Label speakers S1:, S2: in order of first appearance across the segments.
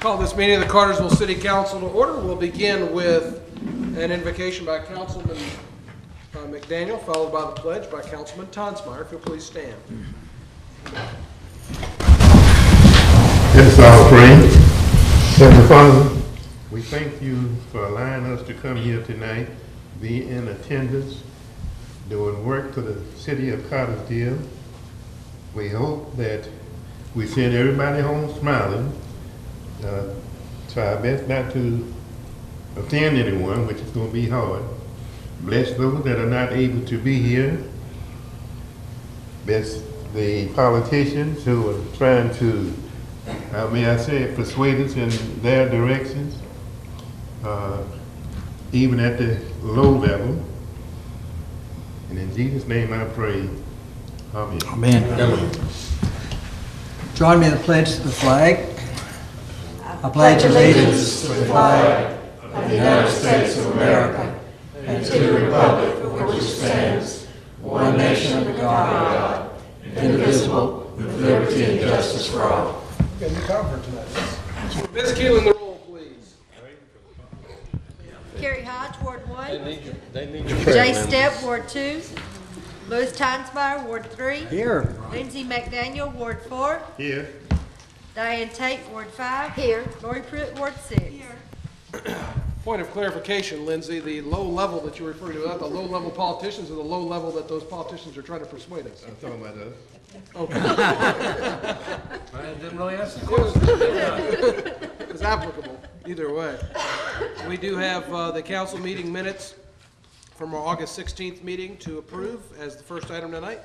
S1: Call this meeting of the Cartersville City Council to order. We'll begin with an invocation by Councilman McDaniel, followed by the pledge by Councilman Tonsmeyer. If you'll please stand.
S2: Yes, I'll pray. Heavenly Father, we thank you for allowing us to come here tonight, be in attendance, doing work for the city of Cartersville. We hope that we send everybody home smiling. Try our best not to offend anyone, which is going to be hard. Bless those that are not able to be here. Bless the politicians who are trying to, how may I say it, persuade us in their directions, even at the low level. And in Jesus' name I pray. Amen.
S3: Amen. Join me in the pledge to the flag. I pledge allegiance to the flag of the United States of America and to the republic for which it stands, one nation under God, indivisible, with liberty and justice for all.
S1: Got a new conference tonight. Ms. Keeling, the roll, please.
S4: Carrie Hodge, Ward 1.
S5: They need your prayer,
S4: Jay
S5: man.
S4: Stepp, Ward 2. Louis Tonsmeyer, Ward 3.
S3: Here.
S4: Lindsay McDaniel, Ward 4.
S2: Here.
S4: Diane Tate, Ward 5. Here. Lori Pruitt, Ward 6. Here.
S1: Point of clarification, Lindsay, the low level that you refer to, not the low level politicians or the low level that those politicians are trying to persuade us?
S2: I'm talking about us.
S1: Okay.
S5: I didn't really ask the question.
S1: It's applicable, either way. We do have the council meeting minutes from our August 16th meeting to approve as the first item tonight.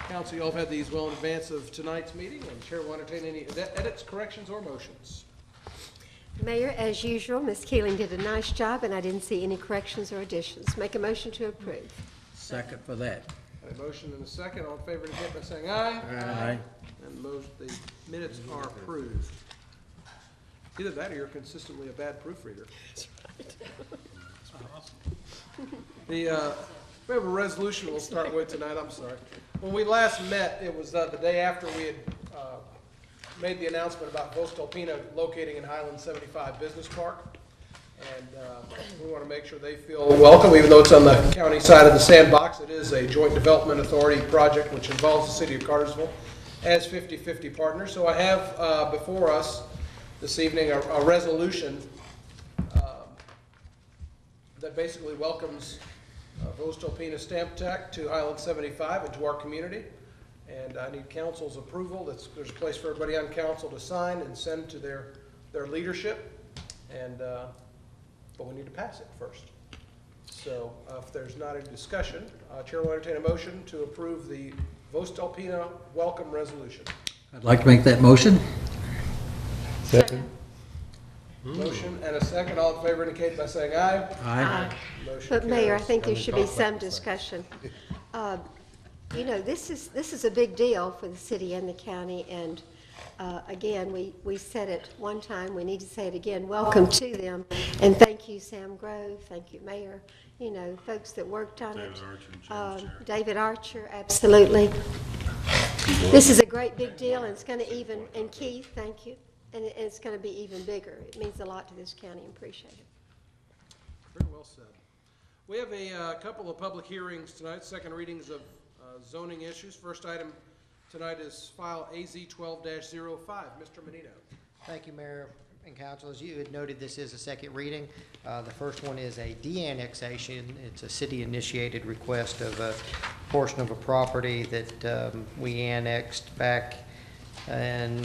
S1: Council, you all have had these well in advance of tonight's meeting, and Chair will entertain any edits, corrections, or motions.
S6: Mayor, as usual, Ms. Keeling did a nice job, and I didn't see any corrections or additions. Make a motion to approve.
S3: Second for that.
S1: A motion and a second. All in favor indicate by saying aye.
S3: Aye.
S1: And the minutes are approved. Either that or you're consistently a bad proofreader. That's right. We have a resolution we'll start with tonight. I'm sorry. When we last met, it was the day after we had made the announcement about Voestalpine locating in Highland 75 Business Park. And we want to make sure they feel welcome, even though it's on the county side of the sandbox. It is a joint development authority project which involves the city of Cartersville as 50-50 partners. So I have before us this evening a resolution that basically welcomes Voestalpine Stamp Tech to Highland 75 and to our community. And I need council's approval. There's a place for everybody on council to sign and send to their leadership. And but we need to pass it first. So if there's not any discussion, Chair will entertain a motion to approve the Voestalpine welcome resolution.
S3: I'd like to make that motion.
S2: Second.
S1: Motion and a second. All in favor indicate by saying aye.
S3: Aye.
S1: Motion
S6: But Mayor, I
S1: carries.
S6: think there should be some discussion. You know, this is a big deal for the city and the county, and again, we said it one time, we need to say it again. Welcome to them, and thank you, Sam Grove, thank you, Mayor, you know, folks that worked on it. David Archer, absolutely. This is a great big deal, and it's going to even, and Keith, thank you, and it's going to be even bigger. It means a lot to this county, and appreciate it.
S1: Very well said. We have a couple of public hearings tonight, second readings of zoning issues. First item tonight is file AZ 12-05. Mr. Menino.
S7: Thank you, Mayor and Council. As you had noted, this is a second reading. The first one is a de-annexation. It's a city-initiated request of a portion of a property that we annexed back in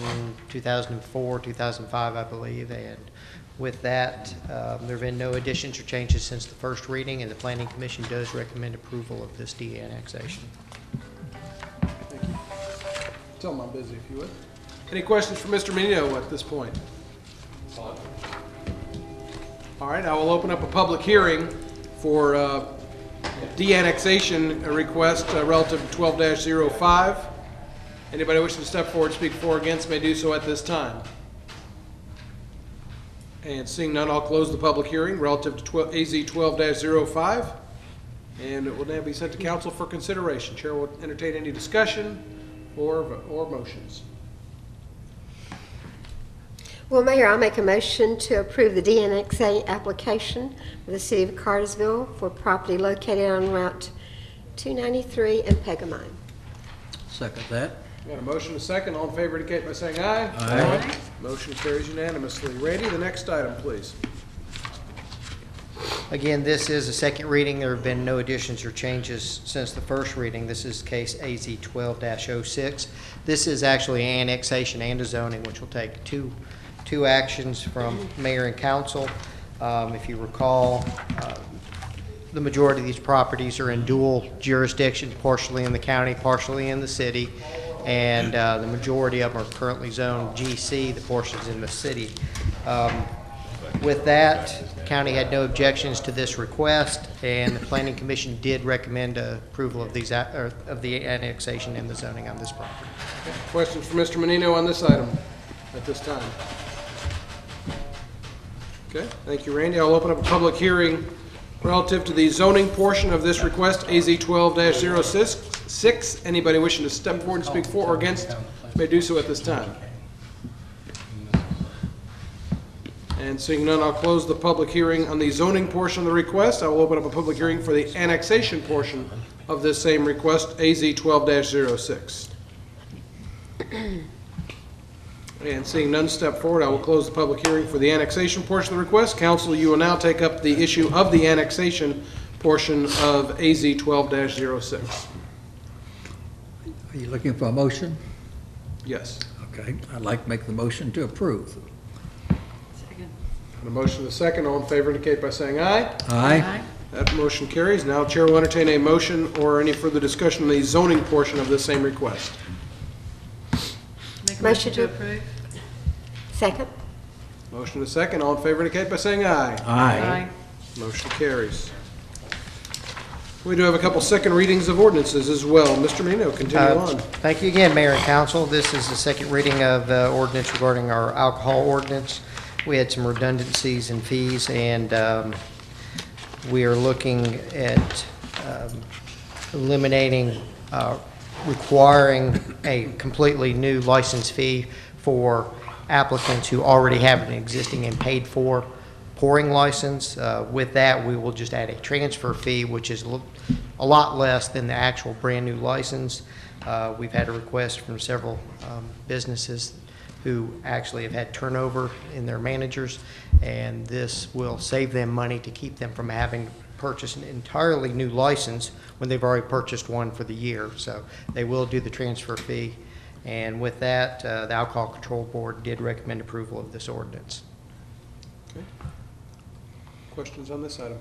S7: 2004, 2005, I believe. And with that, there have been no additions or changes since the first reading, and the Planning Commission does recommend approval of this de-annexation.
S1: Thank you. Tell him I'm busy, if you would. Any questions for Mr. Menino at this point? All right, I will open up a public hearing for de-annexation request relative to 12-05. Anybody wishing to step forward, speak for or against, may do so at this time. And seeing none, I'll close the public hearing relative to AZ 12-05. And it will now be sent to council for consideration. Chair will entertain any discussion or motions.
S6: Well, Mayor, I'll make a motion to approve the DNXA application for the city of Cartersville for property located on Route 293 and Pegamine.
S3: Second that.
S1: Got a motion and a second. All in favor indicate by saying aye.
S3: Aye.
S1: Motion carries unanimously. Randy, the next item, please.
S7: Again, this is a second reading. There have been no additions or changes since the first reading. This is case AZ 12-06. This is actually annexation and a zoning, which will take two actions from mayor and council. If you recall, the majority of these properties are in dual jurisdiction, partially in the county, partially in the city, and the majority of them are currently zoned GC, the portions in the city. With that, the county had no objections to this request, and the planning commission did recommend approval of these of the annexation and the zoning on this property.
S1: Questions for Mr. Menino on this item at this time? Okay, thank you, Randy. I'll open up a public hearing relative to the zoning portion of this request, AZ 12-06. Anybody wishing to step forward and speak for or against may do so at this time. And seeing none, I'll close the public hearing on the zoning portion of the request. I will open up a public hearing for the annexation portion of this same request, AZ 12-06. And seeing none step forward, I will close the public hearing for the annexation portion of the request. Council, you will now take up the issue of the annexation portion of AZ 12-06.
S3: Are you looking for a motion?
S1: Yes.
S3: Okay, I'd like to make the motion to approve.
S4: Second.
S1: On a motion and a second, all in favor indicate by saying aye.
S3: Aye.
S1: That motion carries. Now Chair will entertain a motion or any further discussion on the zoning portion of this same request.
S4: Make a
S6: Motion
S4: motion to
S6: to-
S4: approve.
S6: Second?
S1: Motion and a second, all in favor indicate by saying aye.
S3: Aye.
S1: Motion carries. We do have a couple second readings of ordinances as well. Mr. Menino, continue on.
S7: Thank you again, Mayor and Council. This is the second reading of the ordinance regarding our alcohol ordinance. We had some redundancies in fees, and we are looking at eliminating, requiring a completely new license fee for applicants who already have an existing and paid-for pouring license. With that, we will just add a transfer fee, which is a lot less than the actual brand-new license. We've had a request from several businesses who actually have had turnover in their managers, and this will save them money to keep them from having to purchase an entirely new license when they've already purchased one for the year. So they will do the transfer fee. And with that, the Alcohol Control Board did recommend approval of this ordinance.
S1: Okay. Questions on this item?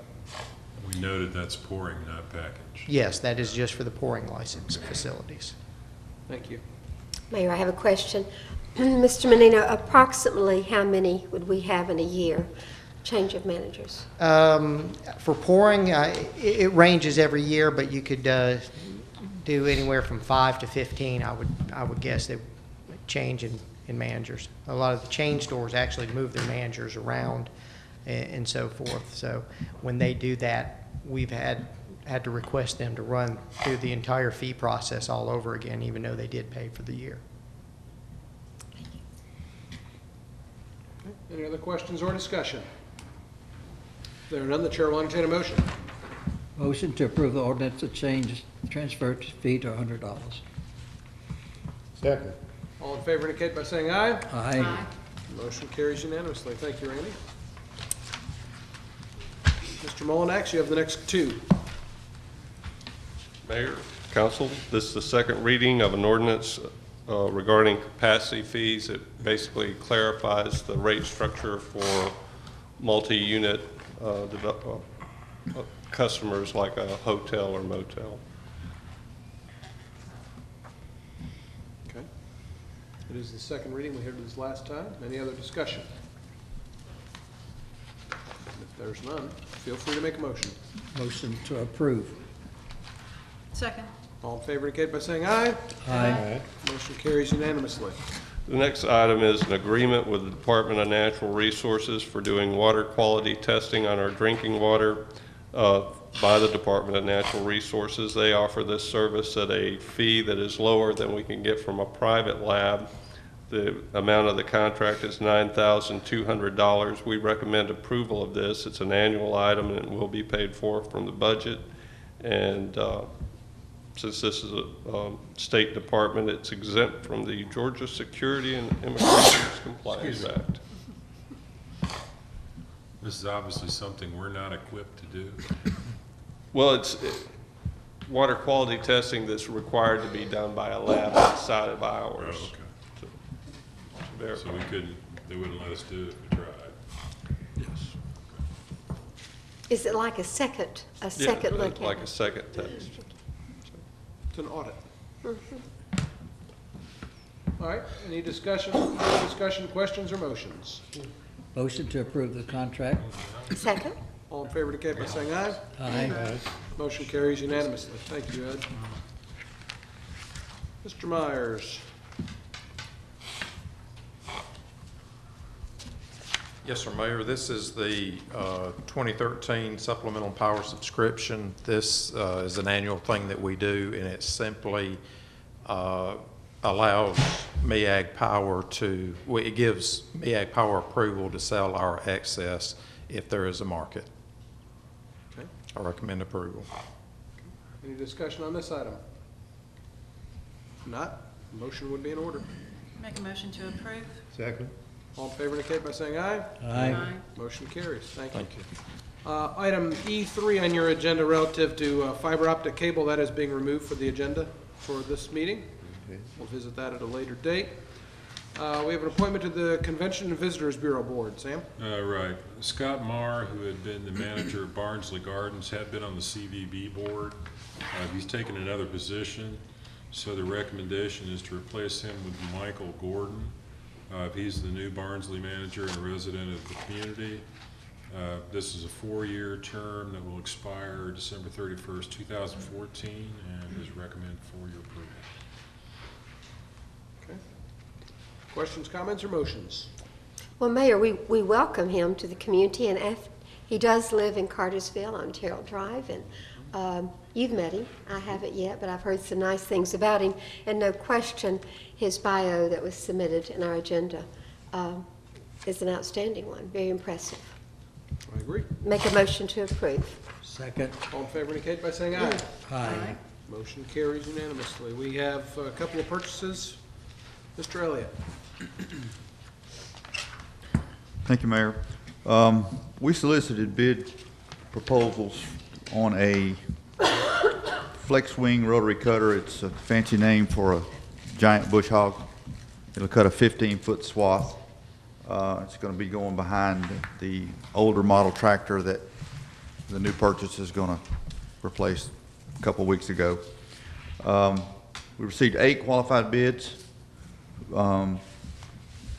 S8: We noted that's pouring, not package.
S7: Yes, that is just for the pouring license facilities.
S1: Thank you.
S6: Mayor, I have a question. Mr. Menino, approximately how many would we have in a year, change of managers?
S7: For pouring, it ranges every year, but you could do anywhere from 5 to 15. I would guess they would change in managers. A lot of the chain stores actually move their managers around and so forth. So when they do that, we've had to request them to run through the entire fee process all over again, even though they did pay for the year.
S1: Any other questions or discussion? If there are none, the chair will entertain a motion.
S3: Motion to approve the ordinance to change transfer fee to $100.
S2: Second.
S1: All in favor indicate by saying aye.
S3: Aye.
S1: Motion carries unanimously. Thank you, Randy. Mr. Molinax, you have the next two.
S9: Mayor, Council, this is the second reading of an ordinance regarding capacity fees. It basically clarifies the rate structure for multi-unit customers like a hotel or motel.
S1: Okay. It is the second reading. We heard this last time. Any other discussion? If there's none, feel free to make a motion.
S3: Motion to approve.
S4: Second.
S1: All in favor indicate by saying aye.
S3: Aye.
S1: Motion carries unanimously.
S9: The next item is an agreement with the Department of Natural Resources for doing water quality testing on our drinking water by the Department of Natural Resources. They offer this service at a fee that is lower than we can get from a private lab. The amount of the contract is $9,200. We recommend approval of this. It's an annual item and it will be paid for from the budget. And since this is a state department, it's exempt from the Georgia Security and Immigration Compliance Act.
S8: This is obviously something we're not equipped to do.
S9: Well, it's water quality testing that's required to be done by a lab outside of ours.
S8: Oh, okay.
S9: To verify.
S8: So we couldn't, they wouldn't let us do it if we tried.
S9: Yes.
S6: Is it like a second look at
S9: Like
S6: it?
S9: a second test.
S1: It's an audit. All right, any discussion, questions, or motions?
S3: Motion to approve the contract.
S6: Second?
S1: All in favor indicate by saying aye.
S3: Aye.
S1: Motion carries unanimously. Thank you, Ed. Mr. Myers.
S10: Yes, sir, Mayor. This is the 2013 supplemental power subscription. This is an annual thing that we do, and it simply allows MEAG Power to, it gives MEAG Power approval to sell our excess if there is a market.
S1: Okay.
S10: I recommend approval.
S1: Any discussion on this item? If not, motion would be in order.
S4: Make a motion to approve.
S2: Second.
S1: All in favor indicate by saying aye.
S3: Aye.
S1: Motion carries. Thank you.
S10: Thank you.
S1: Item E3 on your agenda relative to fiber optic cable, that is being removed for the agenda for this meeting. We'll visit that at a later date. We have an appointment to the Convention and Visitors Bureau Board. Sam?
S8: Right. Scott Marr, who had been the manager of Barnsley Gardens, had been on the CVB board. He's taken another position, so the recommendation is to replace him with Michael Gordon. He's the new Barnsley manager and a resident of the community. This is a 4-year term that will expire December 31st, 2014, and is recommended for your approval.
S1: Okay. Questions, comments, or motions?
S6: Well, Mayor, we welcome him to the community, and he does live in Cartersville on Terrell Drive, and you've met him. I haven't yet, but I've heard some nice things about him, and no question, his bio that was submitted in our agenda is an outstanding one, very impressive.
S1: I agree.
S6: Make a motion to approve.
S3: Second.
S1: All in favor indicate by saying aye.
S3: Aye.
S1: Motion carries unanimously. We have a couple of purchases. Mr. Elliott.
S11: Thank you, Mayor. We solicited bid proposals on a flex wing rotary cutter. It's a fancy name for a giant bush hog. It'll cut a 15-foot swath. It's going to be going behind the older model tractor that the new purchase is going to replace a couple weeks ago. We received 8 qualified bids. The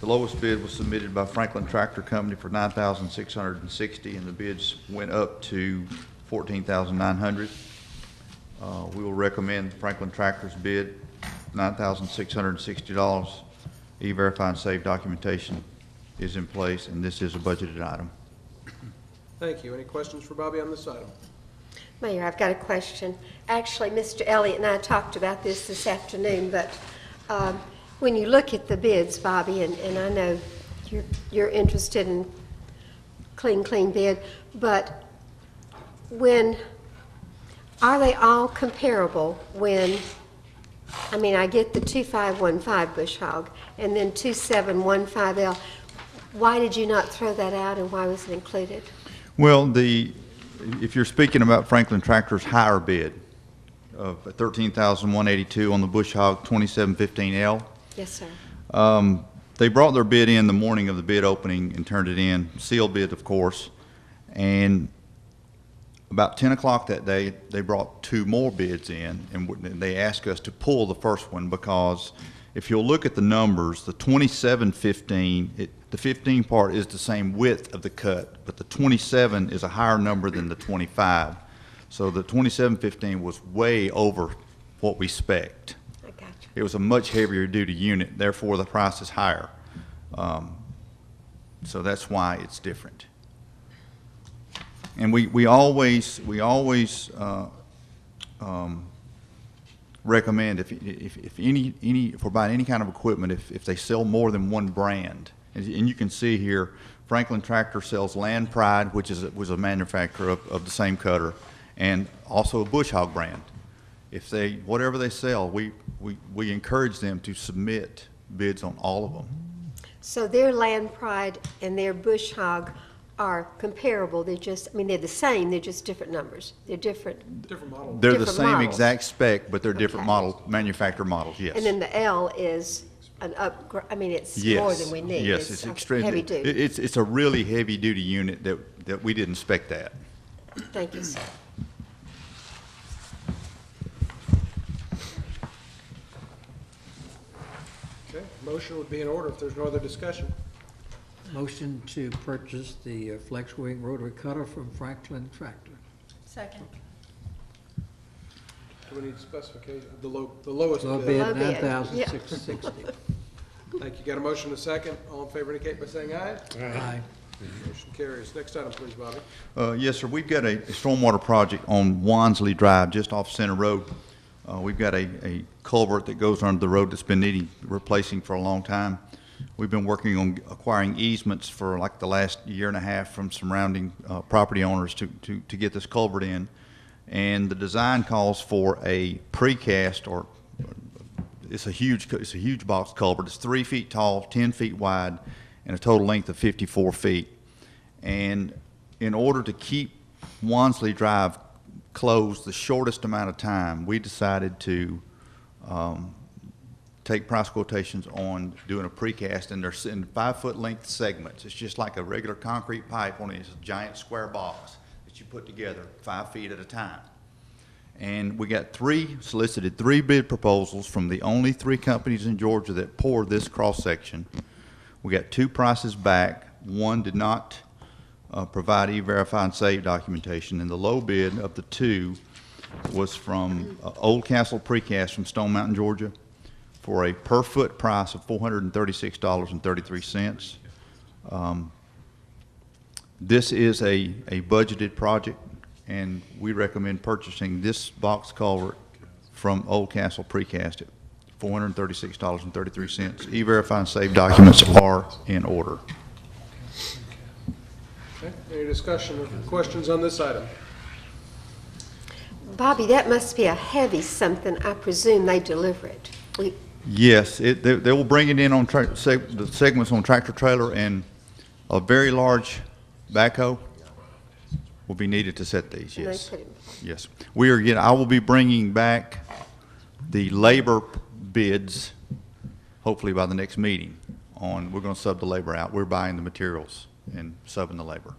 S11: lowest bid was submitted by Franklin Tractor Company for $9,660, and the bids went up to $14,900. We will recommend Franklin Tractor's bid, $9,660. E-Verify and Save documentation is in place, and this is a budgeted item.
S1: Thank you. Any questions for Bobby on this item?
S6: Mayor, I've got a question. Actually, Mr. Elliott and I talked about this afternoon, but when you look at the bids, Bobby, and I know you're interested in clean bid, but are they all comparable when, I mean, I get the 2515 bush hog and then 2715L. Why did you not throw that out, and why was it included?
S11: Well, if you're speaking about Franklin Tractor's higher bid of $13,182 on the bush hog 2715L.
S6: Yes, sir.
S11: They brought their bid in the morning of the bid opening and turned it in, sealed bid, of course, and about 10 o'clock that day, they brought 2 more bids in, and they asked us to pull the first one because if you'll look at the numbers, the 2715, the 15 part is the same width of the cut, but the 27 is a higher number than the 25. So the 2715 was way over what we spec'd.
S6: I got you.
S11: It was a much heavier duty unit, therefore the price is higher. So that's why it's different. And we always recommend if we're buying any kind of equipment, if they sell more than one brand, and you can see here, Franklin Tractor sells Land Pride, which was a manufacturer of the same cutter, and also a Bush Hog brand. If whatever they sell, we encourage them to submit bids on all of them.
S6: So their Land Pride and their Bush Hog are comparable. They're just, I mean, they're the same, they're just different numbers. They're different.
S1: Different model.
S11: They're the
S6: Different
S11: same
S6: models.
S11: exact spec, but they're different
S6: Okay.
S11: manufacturer models, yes.
S6: And then the L is an upgrade, I mean, it's more than we need.
S11: Yes, it's
S6: a
S11: extremely.
S6: Heavy duty.
S11: It's a really heavy-duty unit that we didn't spec that.
S6: Thank you, sir.
S1: Okay, motion would be in order if there's no other discussion.
S3: Motion to purchase the flex wing rotary cutter from Franklin Tractor.
S4: Second.
S1: Do we need specification, the lowest
S3: Low
S1: bid?
S3: bid,
S6: Low bid,
S3: $9,660.
S1: Thank you. Got a motion and a second. All in favor indicate by saying aye.
S3: Aye.
S1: Motion carries. Next item, please, Bobby.
S11: Yes, sir. We've got a stormwater project on Wansley Drive, just off Center Road. We've got a culvert that goes under the road that's been needing replacing for a long time. We've been working on acquiring easements for like the last year and a half from surrounding property owners to get this culvert in. And the design calls for a precast, or it's a huge box culvert. It's 3 feet tall, 10 feet wide, and a total length of 54 feet. And in order to keep Wansley Drive closed the shortest amount of time, we decided to take price quotations on doing a precast, and they're in 5-foot length segments. It's just like a regular concrete pipe, only it's a giant square box that you put together 5 feet at a time. And we got solicited three bid proposals from the only 3 companies in Georgia that pour this cross-section. We got 2 prices back. One did not provide E-Verify and Save documentation, and the low bid of the 2 was from Old Castle Precast from Stone Mountain, Georgia, for a per-foot price of $436.33. This is a budgeted project, and we recommend purchasing this box culvert from Old Castle Precast at $436.33. E-Verify and Save documents are in order.
S1: Okay, any discussion or questions on this item?
S6: Bobby, that must be a heavy something. I presume they deliver it.
S11: Yes, they will bring it in on the segments on tractor trailer, and a very large backhoe will be needed to set these,
S6: And they
S11: yes.
S6: put it-
S11: Yes. I will be bringing back the labor bids, hopefully by the next meeting, we're going to sub the labor out. We're buying the materials and subbing the labor.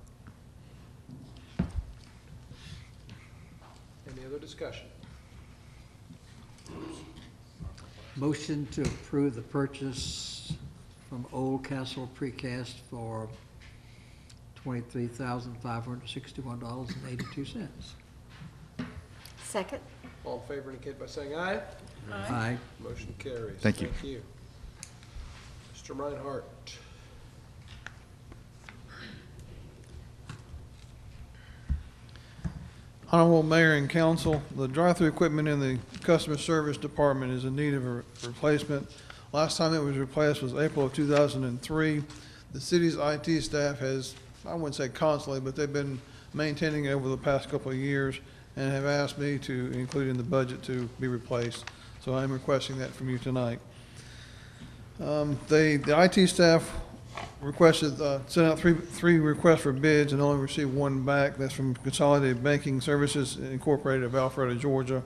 S1: Any other discussion?
S3: Motion to approve the purchase from Old Castle Precast for $23,561.82.
S6: Second?
S1: All in favor indicate by saying aye.
S3: Aye.
S1: Motion carries.
S11: Thank you.
S1: Thank you. Mr. Reinhardt.
S12: Honorable Mayor and Council, the drive-through equipment in the Customer Service Department is in need of a replacement. Last time it was replaced was April of 2003. The city's IT staff has, I wouldn't say constantly, but they've been maintaining it over the past couple of years and have asked me to include in the budget to be replaced. So I'm requesting that from you tonight. The IT staff requested, sent out three requests for bids and only received one back. That's from Consolidated Banking Services Incorporated of Alpharetta, Georgia.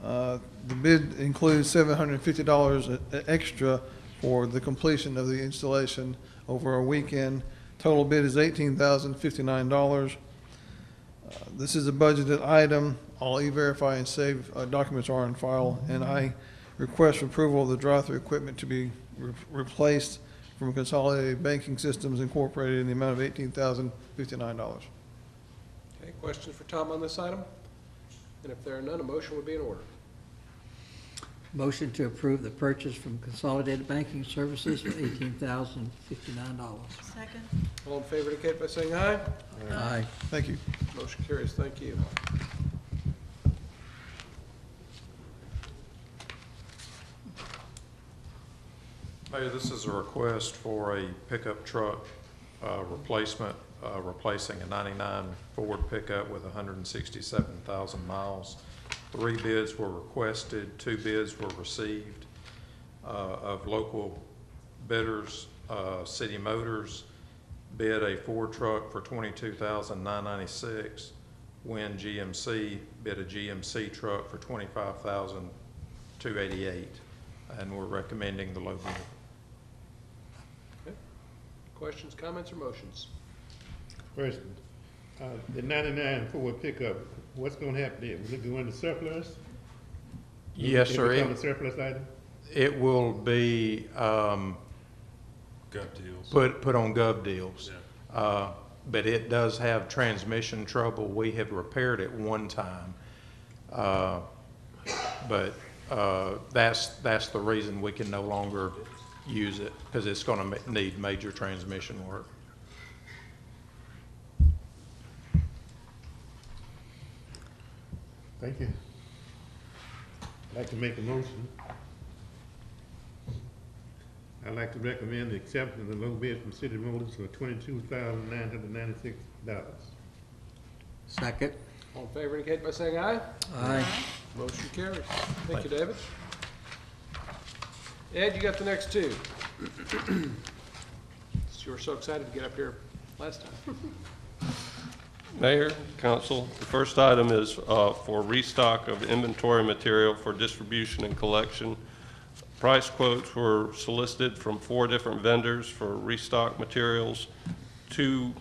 S12: The bid includes $750 extra for the completion of the installation over a weekend. Total bid is $18,059. This is a budgeted item. All E-Verify and Save documents are on file, and I request approval of the drive-through equipment to be replaced from Consolidated Banking Systems Incorporated in the amount of $18,059.
S1: Okay, questions for Tom on this item? And if there are none, a motion would be in order.
S3: Motion to approve the purchase from Consolidated Banking Services for $18,059.
S4: Second.
S1: All in favor indicate by saying aye.
S3: Aye.
S12: Thank you.
S1: Motion carries. Thank you.
S10: Mayor, this is a request for a pickup truck replacement, replacing a 99 Ford pickup with 167,000 miles. 3 bids were requested, 2 bids were received of local bidders. City Motors bid a Ford truck for $22,996. Wynn GMC bid a GMC truck for $25,288, and we're recommending the low bid.
S1: Okay. Questions, comments, or motions?
S2: First, the 99 Ford pickup, what's gonna happen there? Will it go into surplus?
S10: Yes, sir.
S2: It become a surplus item?
S10: It will be
S8: Gov deals.
S10: put on gov deals.
S8: Yeah.
S10: But it does have transmission trouble. We have repaired it one time. But that's the reason we can no longer use it, because it's going to need major transmission work.
S2: Thank you. I'd like to make a motion. I'd like to recommend the acceptance of the low bid from City Motors for $22,996.
S3: Second.
S1: All in favor indicate by saying aye.
S3: Aye.
S1: Motion carries. Thank you, David. Ed, you got the next two. You were so excited to get up here last time.
S9: Mayor, council, the first item is for restock of inventory material for distribution and collection. Price quotes were solicited from 4 different vendors for restock materials. 2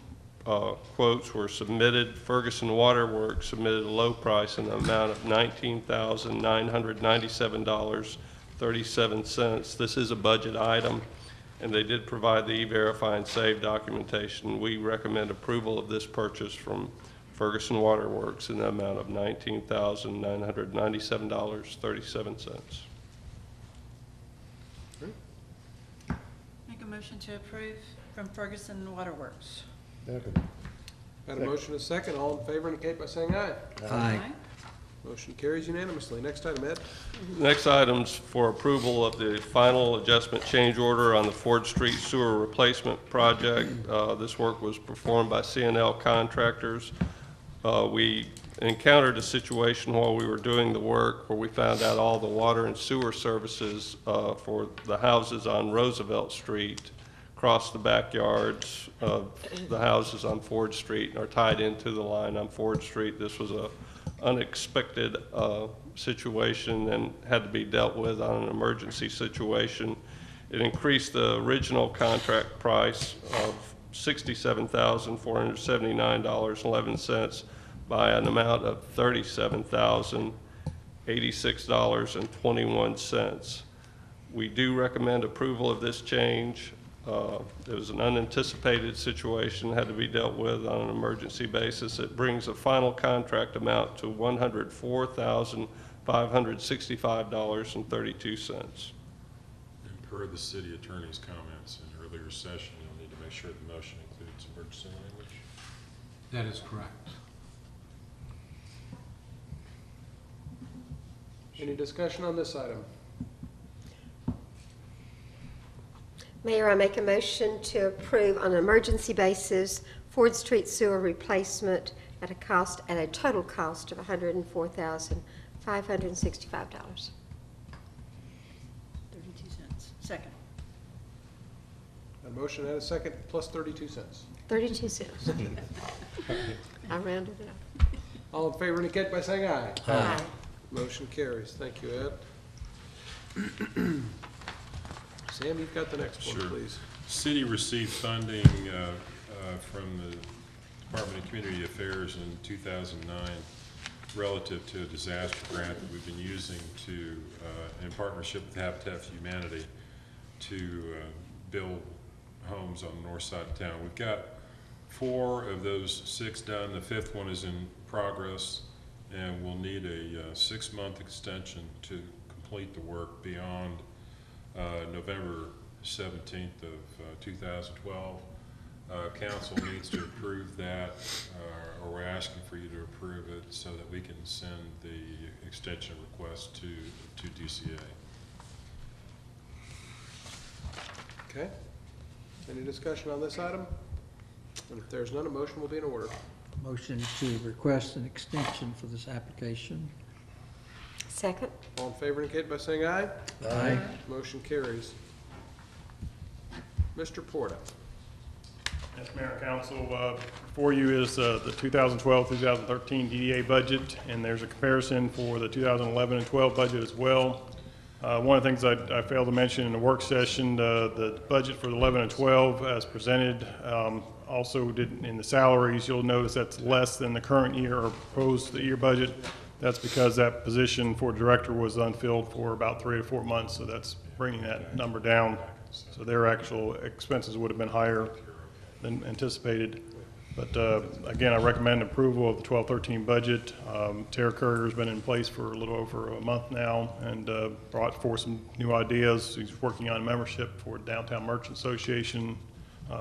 S9: quotes were submitted. Ferguson Waterworks submitted a low price in the amount of $19,997.37. This is a budget item, and they did provide the E-Verify and Save documentation. We recommend approval of this purchase from Ferguson Waterworks in the amount of $19,997.37.
S4: Make a motion to approve from Ferguson Waterworks.
S2: Second.
S1: Got a motion and a second. All in favor indicate by saying aye.
S3: Aye.
S1: Motion carries unanimously. Next item, Ed.
S9: Next item's for approval of the final adjustment change order on the Ford Street Sewer Replacement Project. This work was performed by CNL Contractors. We encountered a situation while we were doing the work where we found out all the water and sewer services for the houses on Roosevelt Street across the backyards of the houses on Ford Street are tied into the line on Ford Street. This was a unexpected situation and had to be dealt with on an emergency situation. It increased the original contract price of $67,479.11 by an amount of $37,086.21. We do recommend approval of this change. It was an unanticipated situation, had to be dealt with on an emergency basis. It brings a final contract amount to $104,565.32.
S8: And per the city attorney's comments in earlier session, you'll need to make sure the motion includes emergency language.
S5: That is correct.
S1: Any discussion on this item?
S6: Mayor, I make a motion to approve on an emergency basis Ford Street sewer replacement at a total cost of $104,565.
S4: 32 cents. Second.
S1: A motion and a second plus 32 cents.
S6: 32 cents. I rounded it up.
S1: All in favor indicate by saying aye.
S6: Aye.
S1: Motion carries. Thank you, Ed. Sam, you've got the next one,
S8: Sure.
S1: please.
S8: City received funding from the Department of Community Affairs in 2009 relative to a disaster grant that we've been using to, in partnership with Habitat for Humanity, to build homes on the north side of town. We've got 4 of those 6 done. The 5th one is in progress, and we'll need a 6-month extension to complete the work beyond November 17th of 2012. Council needs to approve that, or we're asking for you to approve it so that we can send the extension request to DCA.
S1: Okay. Any discussion on this item? And if there's none, a motion will be in order.
S3: Motion to request an extension for this application.
S6: Second?
S1: All in favor indicate by saying aye.
S3: Aye.
S1: Motion carries. Mr. Porta.
S13: Yes, Mayor and Council, before you is the 2012-2013 DDA budget, and there's a comparison for the 2011 and 12 budget as well. One of the things I failed to mention in the work session, the budget for 11 and 12 as presented, also did in the salaries, you'll notice that's less than the current year or proposed year budget. That's because that position for director was unfilled for about 3 to 4 months, so that's bringing that number down. So their actual expenses would have been higher than anticipated. But again, I recommend approval of the 12-13 budget. Tara Courier's been in place for a little over a month now and brought forth some new ideas. He's working on membership for Downtown Merchant Association,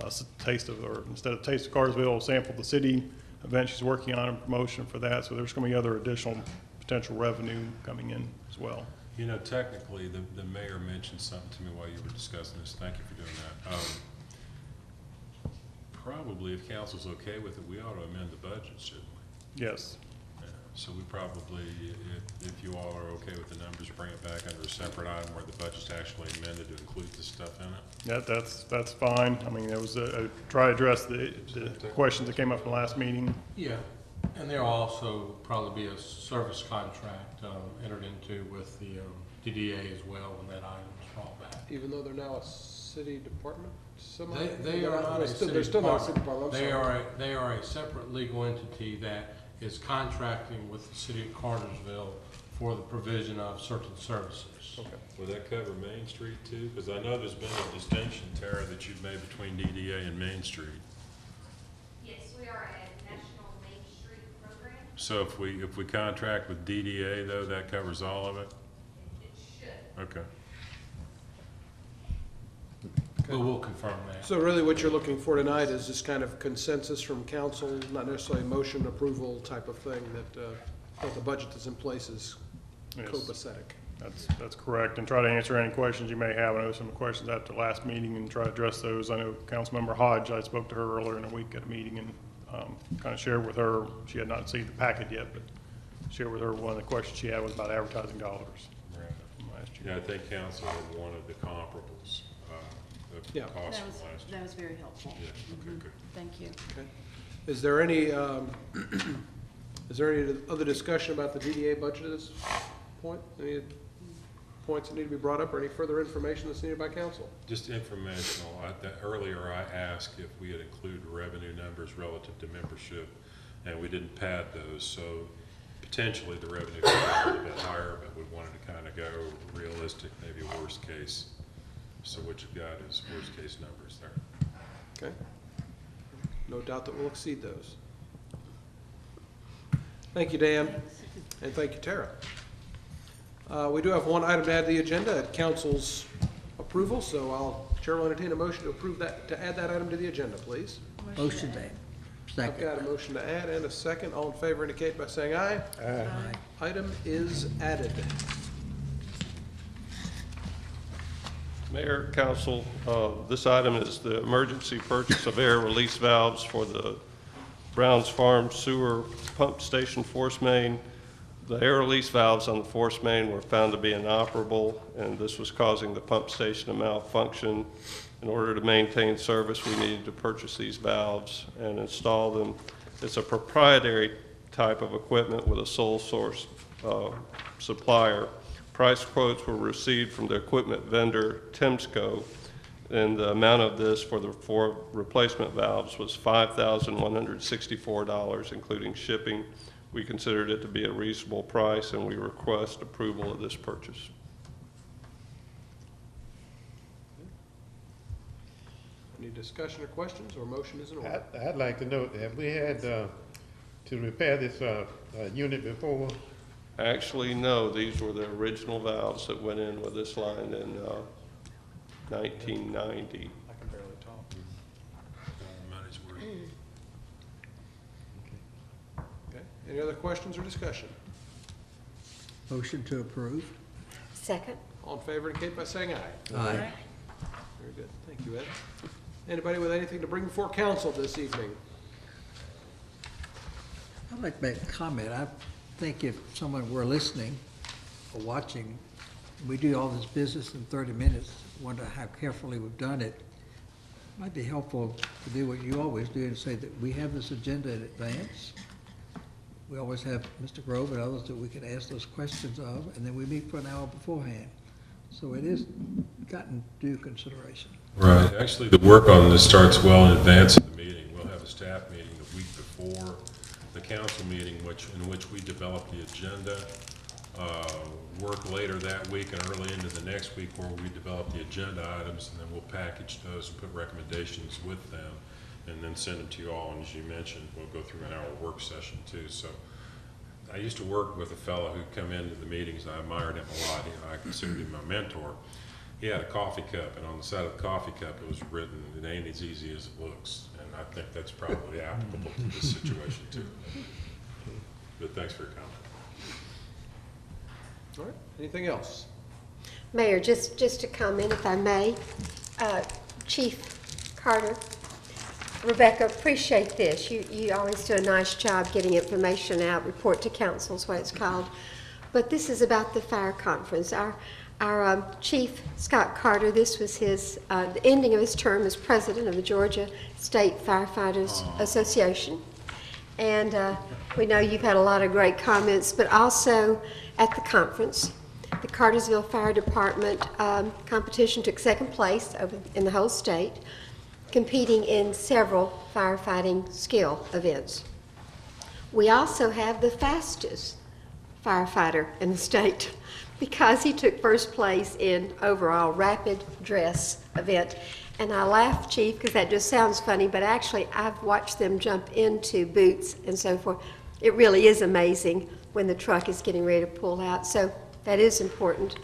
S13: instead of Taste of Cartersville, Sample the City event she's working on, a promotion for that. So there's going to be other additional potential revenue coming in as well.
S8: You know, technically, the mayor mentioned something to me while you were discussing this. Thank you for doing that. Probably, if council's okay with it, we ought to amend the budget, shouldn't we?
S13: Yes.
S8: Yeah. So we probably, if you all are okay with the numbers, bring it back under a separate item where the budget's actually amended to include this stuff in it.
S13: Yeah, that's fine. I mean, it was try to address the questions that came up in the last meeting.
S5: Yeah, and there'll also probably be a service contract entered into with the DDA as well when that item's brought back.
S1: Even though they're now a city department?
S5: They are not a city
S1: They're still not a
S5: department.
S1: city department, I'm sorry.
S5: They are a separate legal entity that is contracting with the city of Cartersville for the provision of certain services.
S1: Okay.
S8: Will that cover Main Street too? Because I know there's been a distinction, Tara, that you've made between DDA and Main Street.
S4: Yes, we are a national Main Street program.
S8: So if we contract with DDA though, that covers all of it?
S4: It should.
S8: Okay.
S5: But we'll confirm that.
S1: So really what you're looking for tonight is just kind of consensus from council, not necessarily motion approval type of thing, that the budget that's in place is
S13: Yes.
S1: copacetic.
S13: That's correct, and try to answer any questions you may have. I know some questions after the last meeting and try to address those. I know Councilmember Hodge, I spoke to her earlier in the week at a meeting and kind of shared with her, she had not seen the packet yet, but shared with her one of the questions she had was about advertising dollars
S8: Right.
S13: from last year.
S8: Yeah, I think council had wanted the comparables, the
S1: Yeah.
S8: costs
S14: That
S8: from
S14: was,
S8: last year.
S14: that was very helpful.
S8: Yeah, okay, good.
S14: Thank you.
S1: Okay. Is there any, is there any other discussion about the DDA budget at this point? Any points that need to be brought up or any further information that's needed by council?
S8: Just informational. Earlier I asked if we had included revenue numbers relative to membership, and we didn't pad those. So potentially the revenue could be a little bit higher, but we wanted to kind of go realistic, maybe worst case. So what you've got is worst case numbers there.
S1: Okay. No doubt that we'll exceed those. Thank you, Dan, and thank you, Tara. We do have one item to add to the agenda at council's approval, so Chair will entertain a motion to approve that, to add that item to the agenda, please.
S3: Motion to,
S1: I've
S3: second.
S1: got a motion to add and a second. All in favor indicate by saying aye.
S3: Aye.
S1: Item is added.
S9: Mayor, Council, this item is the emergency purchase of air release valves for the Browns Farm Sewer Pump Station force main. The air release valves on the force main were found to be inoperable, and this was causing the pump station to malfunction. In order to maintain service, we needed to purchase these valves and install them. It's a proprietary type of equipment with a sole source supplier. Price quotes were received from the equipment vendor, Temsco, and the amount of this for the 4 replacement valves was $5,164, including shipping. We considered it to be a reasonable price, and we request approval of this purchase.
S1: Any discussion or questions, or motion is in order?
S2: I'd like to know, have we had to repair this unit before?
S9: Actually, no, these were the original valves that went in with this line in 1990.
S1: I can barely talk.
S8: Money's worth.
S1: Okay. Any other questions or discussion?
S3: Motion to approve.
S6: Second?
S1: All in favor indicate by saying aye.
S3: Aye.
S1: Very good. Thank you, Ed. Anybody with anything to bring before council this evening?
S3: I'd like to make a comment. I think if someone were listening or watching, we do all this business in 30 minutes, wonder how carefully we've done it. It might be helpful to do what you always do and say that we have this agenda in advance. We always have Mr. Grove and others that we can ask those questions of, and then we meet for an hour beforehand. So it is gotten due consideration.
S8: Right. Actually, the work on this starts well in advance of the meeting. We'll have a staff meeting the week before the council meeting, in which we develop the agenda. Work later that week and early into the next week where we develop the agenda items, and then we'll package those and put recommendations with them, and then send them to you all. And as you mentioned, we'll go through an hour work session too. So I used to work with a fellow who'd come into the meetings. I admired him a lot. I considered him my mentor. He had a coffee cup, and on the side of the coffee cup it was written, "It ain't as easy as it looks." And I think that's probably applicable to this situation too. But thanks for your comment.
S1: All right, anything else?
S6: Mayor, just a comment, if I may. Chief Carter, Rebecca, appreciate this. You always do a nice job getting information out, report to council is what it's called. But this is about the fire conference. Our Chief, Scott Carter, this was his, the ending of his term as president of the Georgia State Firefighters Association. And we know you've had a lot of great comments, but also at the conference, the Cartersville Fire Department competition took second place in the whole state, competing in several firefighting skill events. We also have the fastest firefighter in the state because he took first place in overall rapid dress event. And I laugh, Chief, because that just sounds funny, but actually I've watched them jump into boots and so forth. It really is amazing when the truck is getting ready to pull out. So that is important.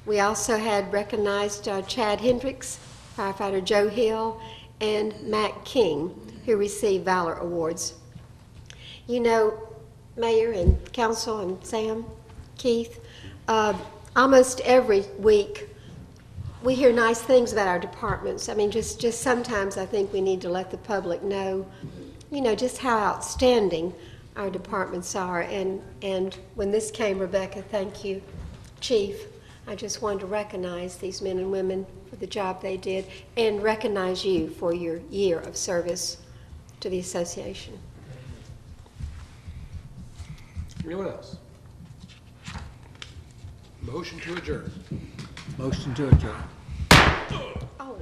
S6: We also had recognized Chad Hendricks, firefighter Joe Hill, and Matt King, who received Valor Awards. You know, Mayor and Council and Sam, Keith, almost every week we hear nice things about our departments. I mean, just sometimes I think we need to let the public know, you know, just how outstanding our departments are. And when this came, Rebecca, thank you, Chief. I just wanted to recognize these men and women for the job they did and recognize you for your year of service to the association.
S1: Anyone else? Motion to adjourn.
S3: Motion to adjourn.
S6: Oh.